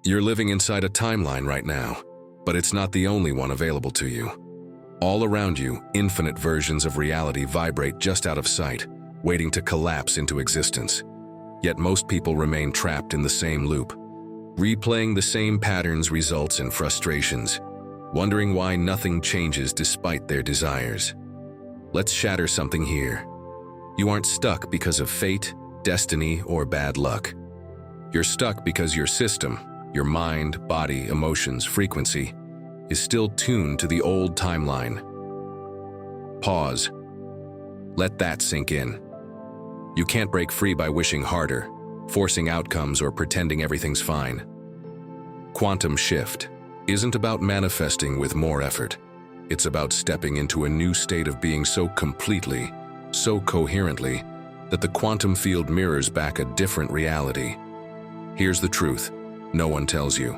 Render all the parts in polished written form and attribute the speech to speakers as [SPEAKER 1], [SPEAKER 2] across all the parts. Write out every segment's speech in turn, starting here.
[SPEAKER 1] You're living inside a timeline right now, but it's not the only one available to you. All around you, infinite versions of reality vibrate just out of sight, waiting to collapse into existence. Yet most people remain trapped in the same loop. Replaying the same patterns results in frustrations, wondering why nothing changes despite their desires. Let's shatter something here. You aren't stuck because of fate, destiny, or bad luck. You're stuck because your system, your mind, body, emotions, frequency, is still tuned to the old timeline. Pause. Let that sink in. You can't break free by wishing harder, forcing outcomes, or pretending everything's fine. Quantum shift isn't about manifesting with more effort. It's about stepping into a new state of being so completely, so coherently, that the quantum field mirrors back a different reality. Here's the truth no one tells you.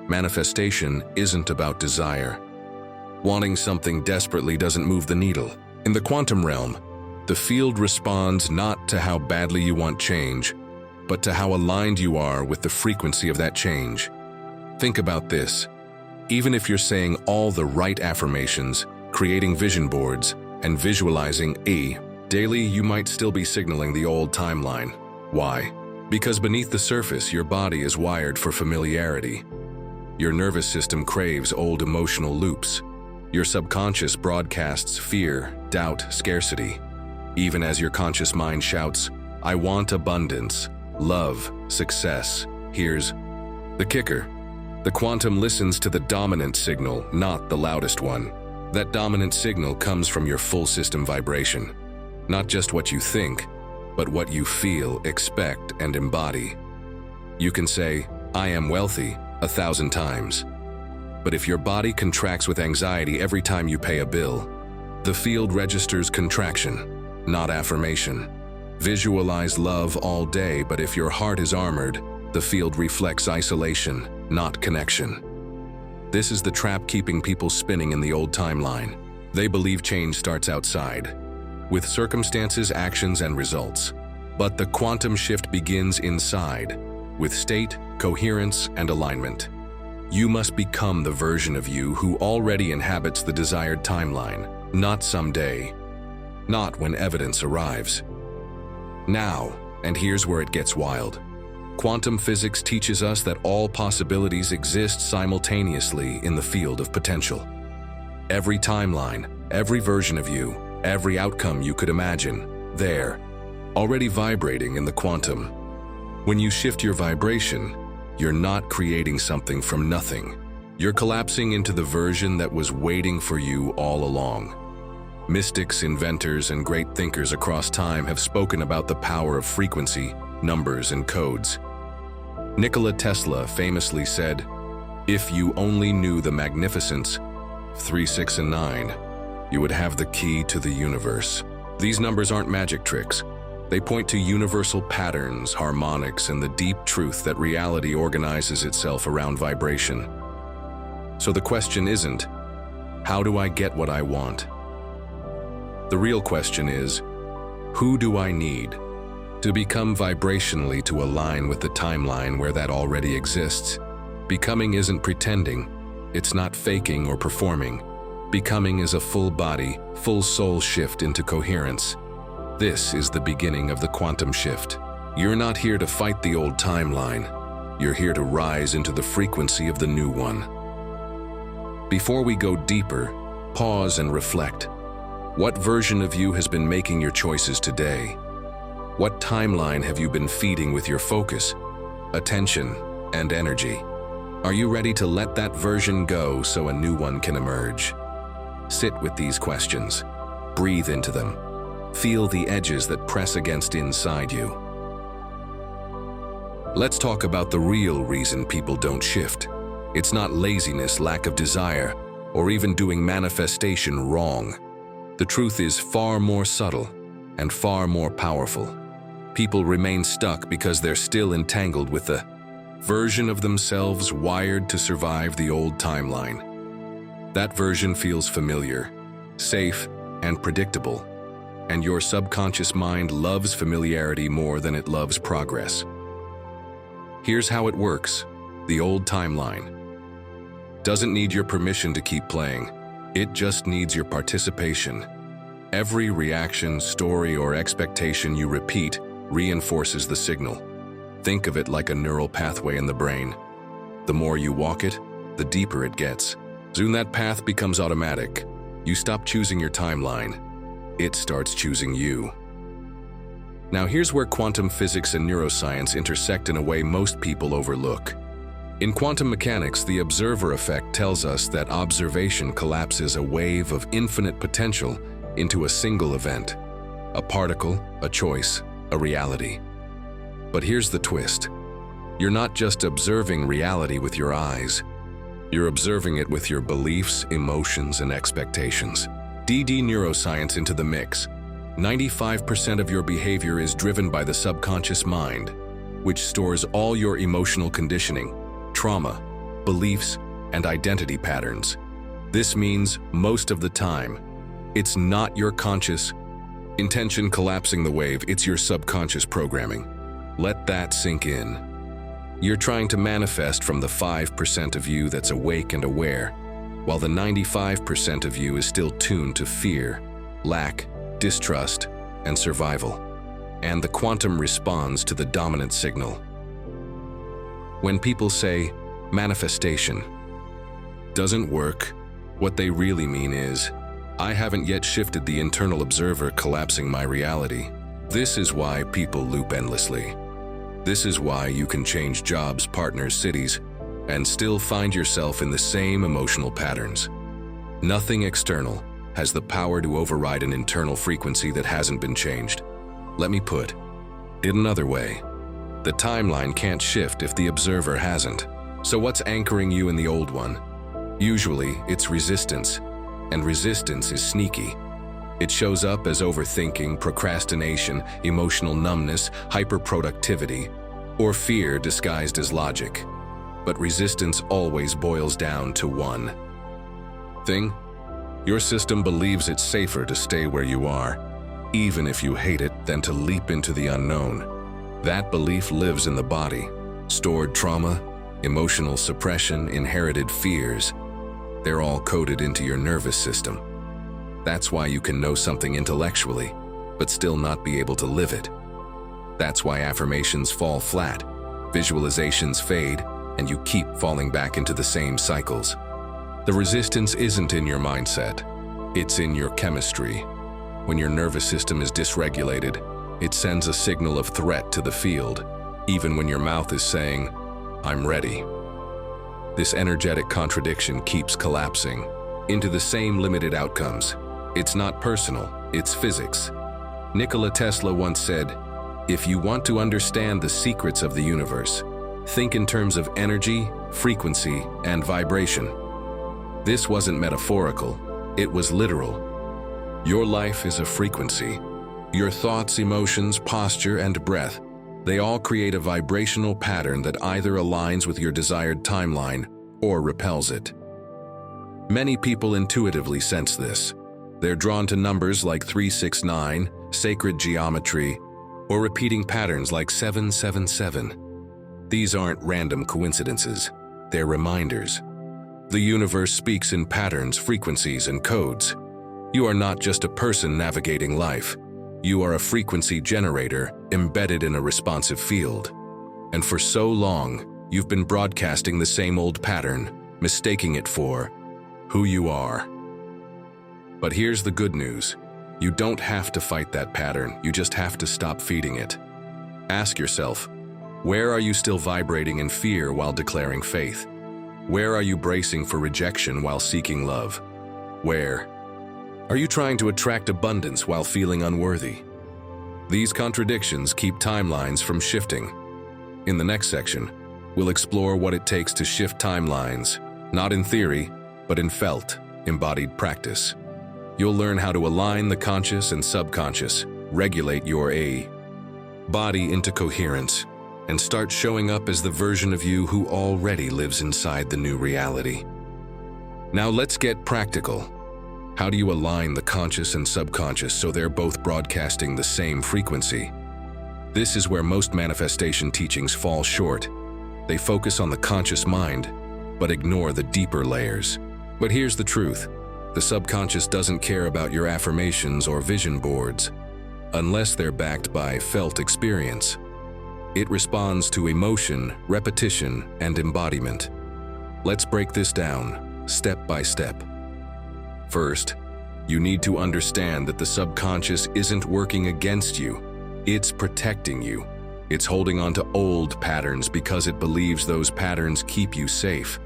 [SPEAKER 1] Manifestation isn't about desire. Wanting something desperately doesn't move the needle. In the quantum realm, the field responds not to how badly you want change, but to how aligned you are with the frequency of that change. Think about this. Even if you're saying all the right affirmations, creating vision boards, and visualizing daily, you might still be signaling the old timeline. Why? Because beneath the surface, your body is wired for familiarity. Your nervous system craves old emotional loops. Your subconscious broadcasts fear, doubt, scarcity. Even as your conscious mind shouts, "I want abundance, love, success." Here's the kicker. The quantum listens to the dominant signal, not the loudest one. That dominant signal comes from your full system vibration. Not just what you think, but what you feel, expect, and embody. You can say, "I am wealthy," 1,000 times. But if your body contracts with anxiety every time you pay a bill, the field registers contraction, not affirmation. Visualize love all day, but if your heart is armored, the field reflects isolation, not connection. This is the trap keeping people spinning in the old timeline. They believe change starts outside, with circumstances, actions, and results. But the quantum shift begins inside, with state, coherence, and alignment. You must become the version of you who already inhabits the desired timeline, not someday, not when evidence arrives. Now, and here's where it gets wild. Quantum physics teaches us that all possibilities exist simultaneously in the field of potential. Every timeline, every version of you, every outcome you could imagine, there, already vibrating in the quantum. When you shift your vibration, you're not creating something from nothing. You're collapsing into the version that was waiting for you all along. Mystics, inventors, and great thinkers across time have spoken about the power of frequency, numbers, and codes. Nikola Tesla famously said, "If you only knew the magnificence of 3, 6, and 9, you would have the key to the universe." These numbers aren't magic tricks. They point to universal patterns, harmonics, and the deep truth that reality organizes itself around vibration. So the question isn't, how do I get what I want? The real question is, who do I need to become vibrationally to align with the timeline where that already exists? Becoming isn't pretending. It's not faking or performing. Becoming is a full body, full soul shift into coherence. This is the beginning of the quantum shift. You're not here to fight the old timeline. You're here to rise into the frequency of the new one. Before we go deeper, pause and reflect. What version of you has been making your choices today? What timeline have you been feeding with your focus, attention, and energy? Are you ready to let that version go so a new one can emerge? Sit with these questions. Breathe into them. Feel the edges that press against inside you. Let's talk about the real reason people don't shift. It's not laziness, lack of desire, or even doing manifestation wrong. The truth is far more subtle and far more powerful. People remain stuck because they're still entangled with the version of themselves wired to survive the old timeline. That version feels familiar, safe, and predictable. And your subconscious mind loves familiarity more than it loves progress. Here's how it works. The old timeline doesn't need your permission to keep playing. It just needs your participation. Every reaction, story, or expectation you repeat reinforces the signal. Think of it like a neural pathway in the brain. The more you walk it, the deeper it gets. Soon that path becomes automatic. You stop choosing your timeline. It starts choosing you. Now here's where quantum physics and neuroscience intersect in a way most people overlook. In quantum mechanics, the observer effect tells us that observation collapses a wave of infinite potential into a single event, a particle, a choice, a reality. But here's the twist. You're not just observing reality with your eyes. You're observing it with your beliefs, emotions, and expectations. DD neuroscience into the mix. 95% of your behavior is driven by the subconscious mind, which stores all your emotional conditioning, trauma, beliefs, and identity patterns. This means most of the time, it's not your conscious intention collapsing the wave, it's your subconscious programming. Let that sink in. You're trying to manifest from the 5% of you that's awake and aware, while the 95% of you is still tuned to fear, lack, distrust, and survival. And the quantum responds to the dominant signal. When people say, manifestation doesn't work, what they really mean is, I haven't yet shifted the internal observer collapsing my reality. This is why people loop endlessly. This is why you can change jobs, partners, cities, and still find yourself in the same emotional patterns. Nothing external has the power to override an internal frequency that hasn't been changed. Let me put it another way. The timeline can't shift if the observer hasn't. So what's anchoring you in the old one? Usually, it's resistance, and resistance is sneaky. It shows up as overthinking, procrastination, emotional numbness, hyperproductivity, or fear disguised as logic. But resistance always boils down to one thing. Your system believes it's safer to stay where you are, even if you hate it, than to leap into the unknown. That belief lives in the body. Stored trauma, emotional suppression, inherited fears, they're all coded into your nervous system. That's why you can know something intellectually, but still not be able to live it. That's why affirmations fall flat, visualizations fade, and you keep falling back into the same cycles. The resistance isn't in your mindset, it's in your chemistry. When your nervous system is dysregulated, it sends a signal of threat to the field, even when your mouth is saying, I'm ready. This energetic contradiction keeps collapsing into the same limited outcomes. It's not personal, it's physics. Nikola Tesla once said, if you want to understand the secrets of the universe, think in terms of energy, frequency, and vibration. This wasn't metaphorical, it was literal. Your life is a frequency. Your thoughts, emotions, posture, and breath, they all create a vibrational pattern that either aligns with your desired timeline or repels it. Many people intuitively sense this. They're drawn to numbers like 369, sacred geometry, or repeating patterns like 777. These aren't random coincidences. They're reminders. The universe speaks in patterns, frequencies, and codes. You are not just a person navigating life. You are a frequency generator embedded in a responsive field. And for so long, you've been broadcasting the same old pattern, mistaking it for who you are. But here's the good news. You don't have to fight that pattern, you just have to stop feeding it. Ask yourself, where are you still vibrating in fear while declaring faith? Where are you bracing for rejection while seeking love? Where are you trying to attract abundance while feeling unworthy? These contradictions keep timelines from shifting. In the next section, we'll explore what it takes to shift timelines, not in theory, but in felt, embodied practice. You'll learn how to align the conscious and subconscious, regulate your body into coherence, and start showing up as the version of you who already lives inside the new reality. Now let's get practical. How do you align the conscious and subconscious so they're both broadcasting the same frequency? This is where most manifestation teachings fall short. They focus on the conscious mind, but ignore the deeper layers. But here's the truth. The subconscious doesn't care about your affirmations or vision boards, unless they're backed by felt experience. It responds to emotion, repetition, and embodiment. Let's break this down, step by step. First, you need to understand that the subconscious isn't working against you. It's protecting you. It's holding on to old patterns because it believes those patterns keep you safe.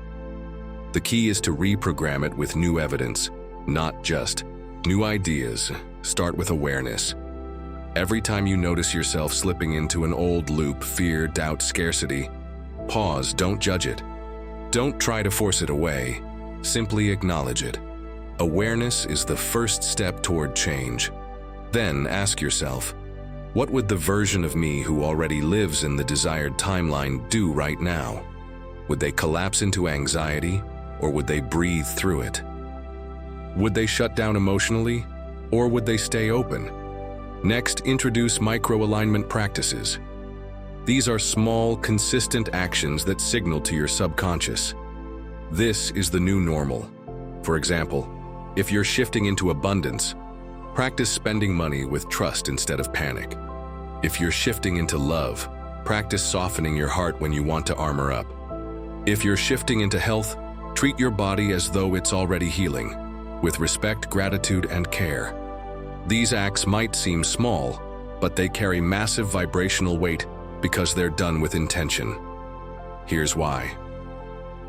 [SPEAKER 1] The key is to reprogram it with new evidence, not just new ideas. Start with awareness. Every time you notice yourself slipping into an old loop, fear, doubt, scarcity, pause, don't judge it. Don't try to force it away, simply acknowledge it. Awareness is the first step toward change. Then ask yourself, what would the version of me who already lives in the desired timeline do right now? Would they collapse into anxiety, or would they breathe through it? Would they shut down emotionally, or would they stay open? Next, introduce micro-alignment practices. These are small, consistent actions that signal to your subconscious. This is the new normal. For example, if you're shifting into abundance, practice spending money with trust instead of panic. If you're shifting into love, practice softening your heart when you want to armor up. If you're shifting into health, treat your body as though it's already healing, with respect, gratitude, and care. These acts might seem small, but they carry massive vibrational weight because they're done with intention. Here's why.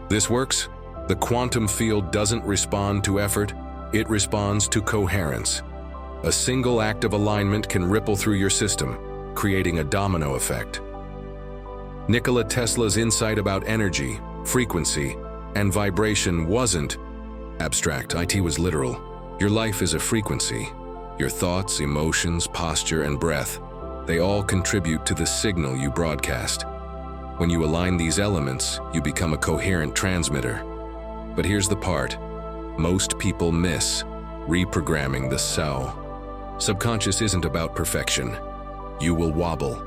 [SPEAKER 1] This works. The quantum field doesn't respond to effort, it responds to coherence. A single act of alignment can ripple through your system, creating a domino effect. Nikola Tesla's insight about energy, frequency, and vibration wasn't abstract, it was literal. Your life is a frequency. Your thoughts, emotions, posture, and breath, they all contribute to the signal you broadcast. When you align these elements, you become a coherent transmitter. But here's the part most people miss: reprogramming the subconscious isn't about perfection. You will wobble.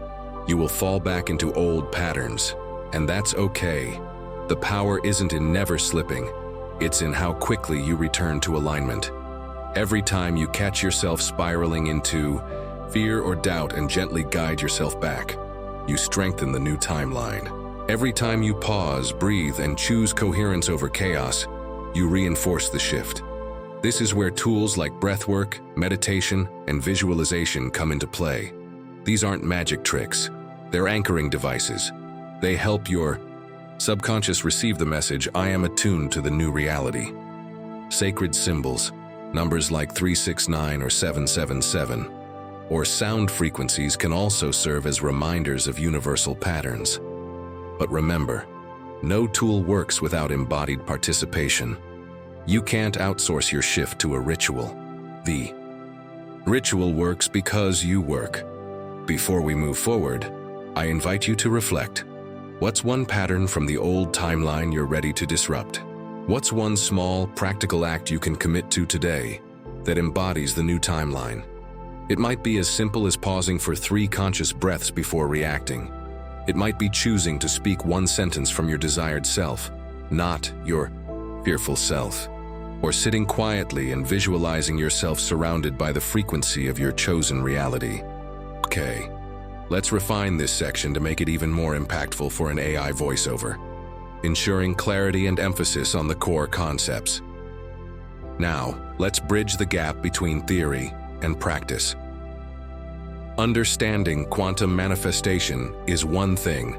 [SPEAKER 1] You will fall back into old patterns, and that's okay. The power isn't in never slipping. It's in how quickly you return to alignment. Every time you catch yourself spiraling into fear or doubt and gently guide yourself back, you strengthen the new timeline. Every time you pause, breathe, and choose coherence over chaos, you reinforce the shift. This is where tools like breathwork, meditation, and visualization come into play. These aren't magic tricks. They're anchoring devices. They help your subconscious receive the message, I am attuned to the new reality. Sacred symbols, numbers like 369 or 777, or sound frequencies can also serve as reminders of universal patterns. But remember, no tool works without embodied participation. You can't outsource your shift to a ritual. The ritual works because you work. Before we move forward, I invite you to reflect. What's one pattern from the old timeline you're ready to disrupt? What's one small, practical act you can commit to today that embodies the new timeline? It might be as simple as pausing for 3 conscious breaths before reacting. It might be choosing to speak one sentence from your desired self, not your fearful self. Or sitting quietly and visualizing yourself surrounded by the frequency of your chosen reality. Okay, let's refine this section to make it even more impactful for an AI voiceover, ensuring clarity and emphasis on the core concepts. Now, let's bridge the gap between theory and practice. Understanding quantum manifestation is one thing.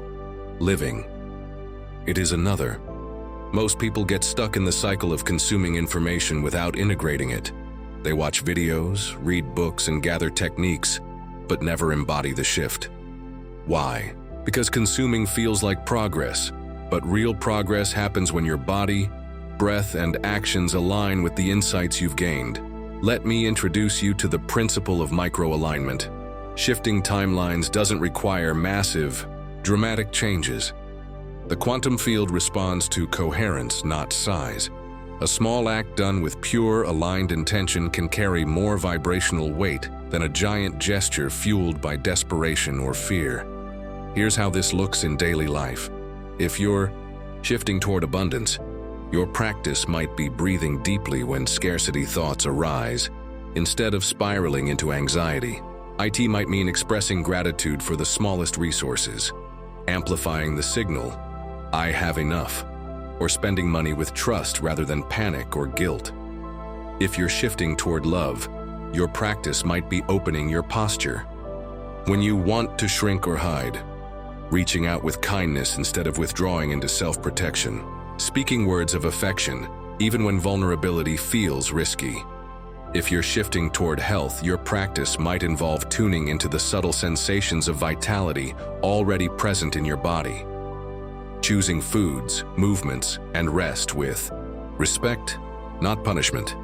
[SPEAKER 1] Living it is another. Most people get stuck in the cycle of consuming information without integrating it. They watch videos, read books, and gather techniques, but never embody the shift. Why? Because consuming feels like progress, but real progress happens when your body, breath, and actions align with the insights you've gained. Let me introduce you to the principle of micro-alignment. Shifting timelines doesn't require massive, dramatic changes. The quantum field responds to coherence, not size. A small act done with pure, aligned intention can carry more vibrational weight than a giant gesture fueled by desperation or fear. Here's how this looks in daily life. If you're shifting toward abundance, your practice might be breathing deeply when scarcity thoughts arise, instead of spiraling into anxiety. IT might mean expressing gratitude for the smallest resources, amplifying the signal, "I have enough," or spending money with trust rather than panic or guilt. If you're shifting toward love, your practice might be opening your posture. When you want to shrink or hide, reaching out with kindness instead of withdrawing into self-protection, speaking words of affection, even when vulnerability feels risky. If you're shifting toward health, your practice might involve tuning into the subtle sensations of vitality already present in your body. Choosing foods, movements, and rest with respect, not punishment.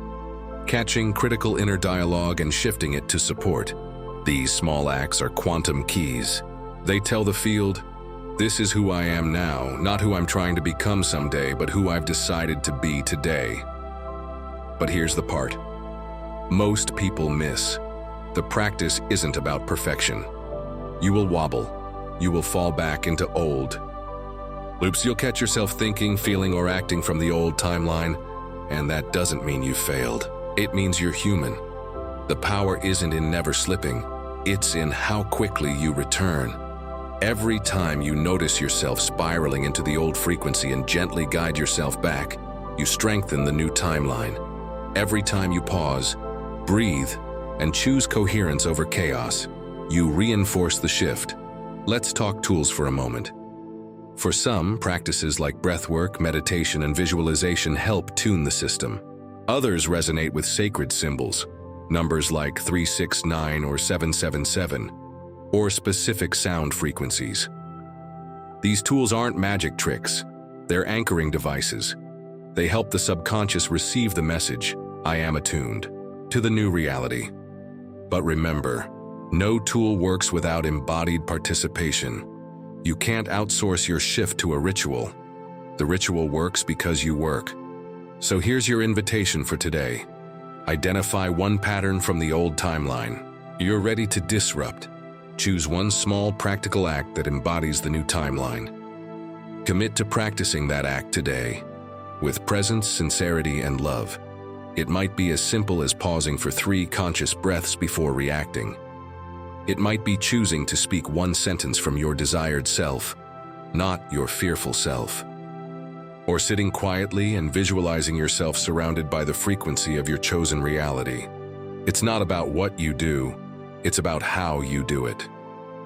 [SPEAKER 1] Catching critical inner dialogue and shifting it to support. These small acts are quantum keys. They tell the field, "This is who I am now, not who I'm trying to become someday, but who I've decided to be today." But here's the part most people miss. The practice isn't about perfection. You will wobble. You will fall back into old loops. You'll catch yourself thinking, feeling, or acting from the old timeline, and that doesn't mean you failed. It means you're human. The power isn't in never slipping. It's in how quickly you return. Every time you notice yourself spiraling into the old frequency and gently guide yourself back, you strengthen the new timeline. Every time you pause, breathe, and choose coherence over chaos, you reinforce the shift. Let's talk tools for a moment. For some, practices like breathwork, meditation, and visualization help tune the system. Others resonate with sacred symbols, numbers like 369 or 777, or specific sound frequencies. These tools aren't magic tricks. They're anchoring devices. They help the subconscious receive the message, "I am attuned," to the new reality. But remember, no tool works without embodied participation. You can't outsource your shift to a ritual. The ritual works because you work. So here's your invitation for today. Identify one pattern from the old timeline. You're ready to disrupt. Choose one small practical act that embodies the new timeline. Commit to practicing that act today, with presence, sincerity, and love. It might be as simple as pausing for 3 conscious breaths before reacting. It might be choosing to speak one sentence from your desired self, not your fearful self. Or sitting quietly and visualizing yourself surrounded by the frequency of your chosen reality. It's not about what you do, it's about how you do it.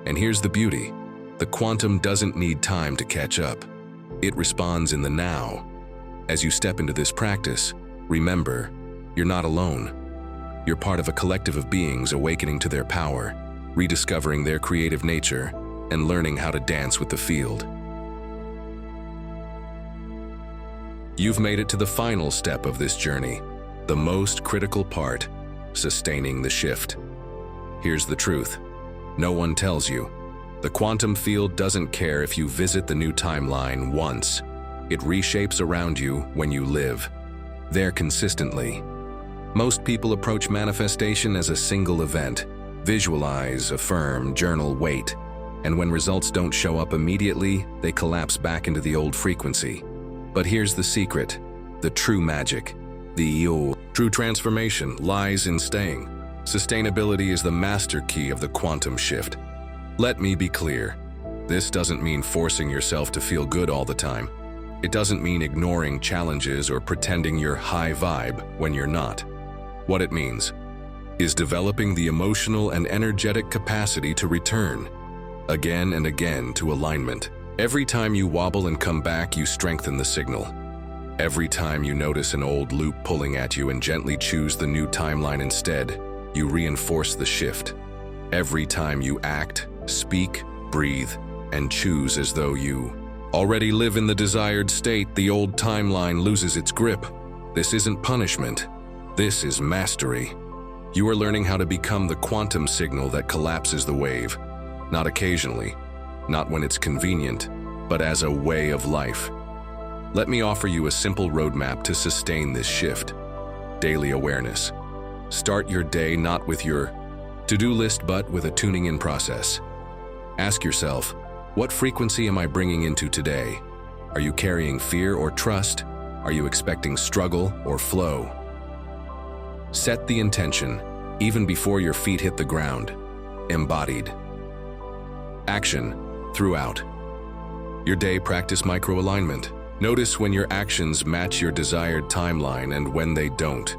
[SPEAKER 1] And here's the beauty. The quantum doesn't need time to catch up. It responds in the now. As you step into this practice, remember, you're not alone. You're part of a collective of beings awakening to their power, rediscovering their creative nature, and learning how to dance with the field. You've made it to the final step of this journey, the most critical part, sustaining the shift. Here's the truth. No one tells you. The quantum field doesn't care if you visit the new timeline once. It reshapes around you when you live there consistently. Most people approach manifestation as a single event. Visualize, affirm, journal, wait. And when results don't show up immediately, they collapse back into the old frequency. But here's the secret, the true magic. The true transformation lies in staying. Sustainability is the master key of the quantum shift. Let me be clear. This doesn't mean forcing yourself to feel good all the time. It doesn't mean ignoring challenges or pretending you're high vibe when you're not. What it means is developing the emotional and energetic capacity to return, again and again, to alignment. Every time you wobble and come back, you strengthen the signal. Every time you notice an old loop pulling at you and gently choose the new timeline instead, you reinforce the shift. Every time you act, speak, breathe, and choose as though you already live in the desired state, the old timeline loses its grip. This isn't punishment. This is mastery. You are learning how to become the quantum signal that collapses the wave, not occasionally, not when it's convenient, but as a way of life. Let me offer you a simple roadmap to sustain this shift. Daily awareness. Start your day not with your to-do list, but with a tuning in process. Ask yourself, what frequency am I bringing into today? Are you carrying fear or trust? Are you expecting struggle or flow? Set the intention, even before your feet hit the ground. Embodied. Action, throughout. Your day, practice micro-alignment. Notice when your actions match your desired timeline and when they don't.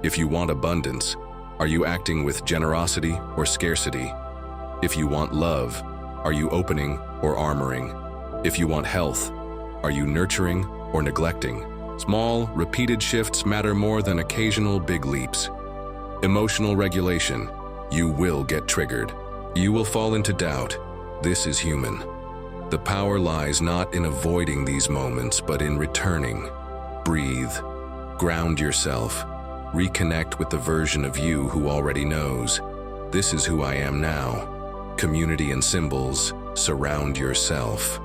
[SPEAKER 1] If you want abundance, are you acting with generosity or scarcity? If you want love, are you opening or armoring? If you want health, are you nurturing or neglecting? Small, repeated shifts matter more than occasional big leaps. Emotional regulation. You will get triggered. You will fall into doubt. This is human. The power lies not in avoiding these moments, but in returning. Breathe. Ground yourself. Reconnect with the version of you who already knows. This is who I am now. Community and symbols. Surround yourself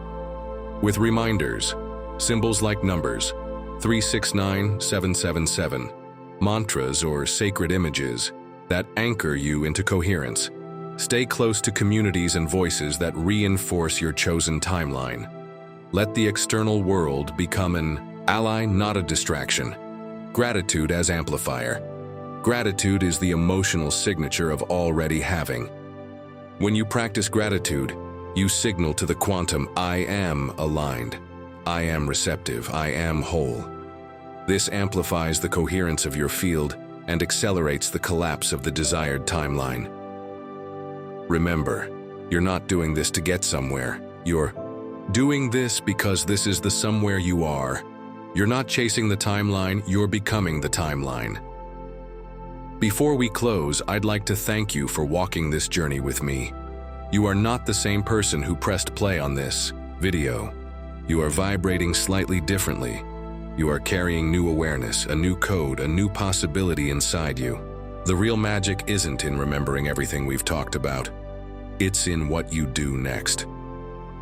[SPEAKER 1] with reminders. Symbols like numbers, 369777, mantras or sacred images that anchor you into coherence. Stay close to communities and voices that reinforce your chosen timeline. Let the external world become an ally, not a distraction. Gratitude as amplifier. Gratitude is the emotional signature of already having. When you practice gratitude, you signal to the quantum, I am aligned. I am receptive. I am whole. This amplifies the coherence of your field and accelerates the collapse of the desired timeline. Remember, you're not doing this to get somewhere. You're doing this because this is the somewhere you are. You're not chasing the timeline, you're becoming the timeline. Before we close, I'd like to thank you for walking this journey with me. You are not the same person who pressed play on this video. You are vibrating slightly differently. You are carrying new awareness, a new code, a new possibility inside you. The real magic isn't in remembering everything we've talked about. It's in what you do next.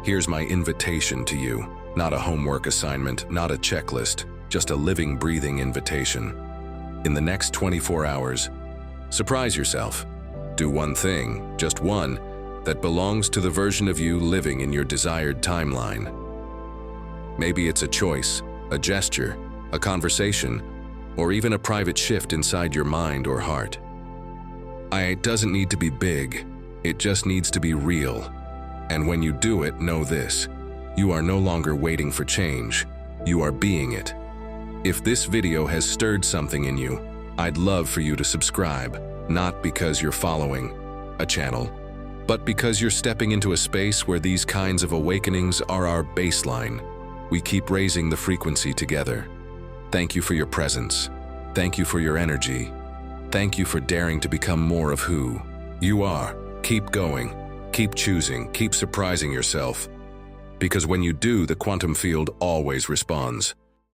[SPEAKER 1] Here's my invitation to you. Not a homework assignment, not a checklist, just a living, breathing invitation. In the next 24 hours, surprise yourself. Do one thing, just one, that belongs to the version of you living in your desired timeline. Maybe it's a choice, a gesture, a conversation, or even a private shift inside your mind or heart. It doesn't need to be big, it just needs to be real. And when you do it, know this: you are no longer waiting for change, you are being it. If this video has stirred something in you, I'd love for you to subscribe, not because you're following a channel, but because you're stepping into a space where these kinds of awakenings are our baseline. We keep raising the frequency together. Thank you for your presence. Thank you for your energy. Thank you for daring to become more of who you are. Keep going, keep choosing, keep surprising yourself. Because when you do, the quantum field always responds.